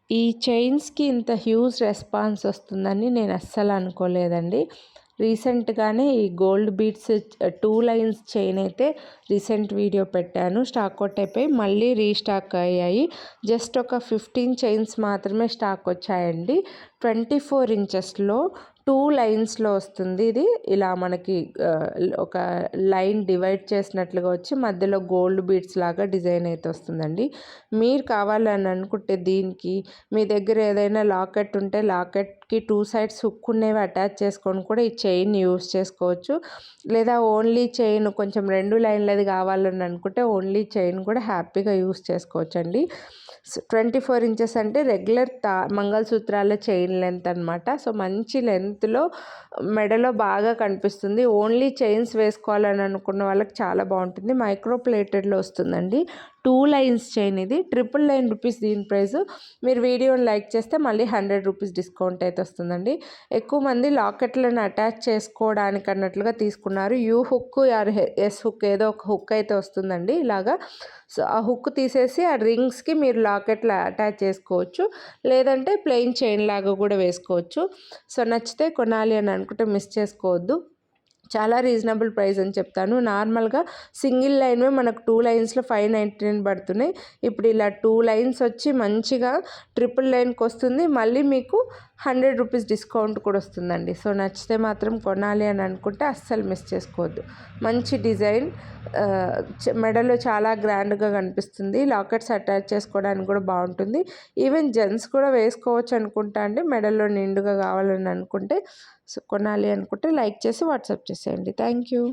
ఈ చైన్స్‌కి ఇంత huge response వస్తుందని నేను అస్సలు అనుకోలేదండి. రీసెంట్‌గానే ఈ గోల్డ్ బీడ్స్ 2 లైన్స్ చైన్ అయితే రీసెంట్ వీడియో పెట్టాను. స్టాక్ అవుట్ అయిపోయి మళ్ళీ రీస్టాక్ అయ్యాయి. జస్ట్ ఒక 15 చైన్స్ మాత్రమే స్టాక్ వచ్చాయండి. 24 ఇంచెస్లో 2 లైన్స్లో వస్తుంది. ఇది ఇలా మనకి ఒక లైన్ డివైడ్ చేసినట్లుగా వచ్చి మధ్యలో గోల్డ్ బీడ్స్ లాగా డిజైన్ అయితే వస్తుందండి. మీరు కావాలని అనుకుంటే దీనికి మీ దగ్గర ఏదైనా లాకెట్ ఉంటే లాకెట్కి 2 సైడ్స్ హుక్ ఉన్నవి అటాచ్ చేసుకొని కూడా ఈ చైన్ యూస్ చేసుకోవచ్చు. లేదా ఓన్లీ చైన్ కొంచెం 2 లైన్లది కావాలని అనుకుంటే ఓన్లీ చైన్ కూడా హ్యాపీగా యూస్ చేసుకోవచ్చండి. 24 ఇంచెస్ అంటే రెగ్యులర్ మంగళసూత్రాల చైన్ లెంత్ అనమాట. సో మంచి లెంత్లో మెడలో బాగా కనిపిస్తుంది. ఓన్లీ చైన్స్ వేసుకోవాలని అనుకున్న వాళ్ళకి చాలా బాగుంటుంది. మైక్రో ప్లేటెడ్లో వస్తుందండి. 2 లైన్స్ చైన్ ఇది. 999 రూపీస్ దీని ప్రైస్. మీరు వీడియోని లైక్ చేస్తే మళ్ళీ 100 రూపీస్ డిస్కౌంట్ అయితే వస్తుందండి. ఎక్కువ మంది లాకెట్లను అటాచ్ చేసుకోవడానికి అన్నట్లుగా తీసుకున్నారు. You hook are yes hook ఏదో ఒక హుక్ అయితే వస్తుందండి ఇలాగా. సో ఆ హుక్ తీసేసి ఆ రింగ్స్కి మీరు లాకెట్లో అటాచ్ చేసుకోవచ్చు. లేదంటే ప్లెయిన్ చైన్ లాగా కూడా వేసుకోవచ్చు. సో నచ్చితే కొనాలి అని అనుకుంటే మిస్ చేసుకోవద్దు. చాలా రీజనబుల్ ప్రైస్ అని చెప్తాను. నార్మల్గా సింగిల్ లైన్వే మనకు 2 లైన్స్లో 599 పడుతున్నాయి. ఇప్పుడు ఇలా 2 లైన్స్ వచ్చి మంచిగా ట్రిపుల్ లైన్కి వస్తుంది. మళ్ళీ మీకు 100 రూపీస్ డిస్కౌంట్ కూడా వస్తుందండి. సో నచ్చితే మాత్రం కొనాలి అని అనుకుంటే అస్సలు మిస్ చేసుకోవద్దు. మంచి డిజైన్, మెడలో చాలా గ్రాండ్గా కనిపిస్తుంది. లాకెట్స్ అటాచ్ చేసుకోవడానికి కూడా బాగుంటుంది. ఈవెన్ జెంట్స్ కూడా వేసుకోవచ్చు అనుకుంటా అండి, మెడలో నిండుగా కావాలని అనుకుంటే. సో కొనాలి అనుకుంటే లైక్ చేసి వాట్సాప్ చేసేయండి. Thank you.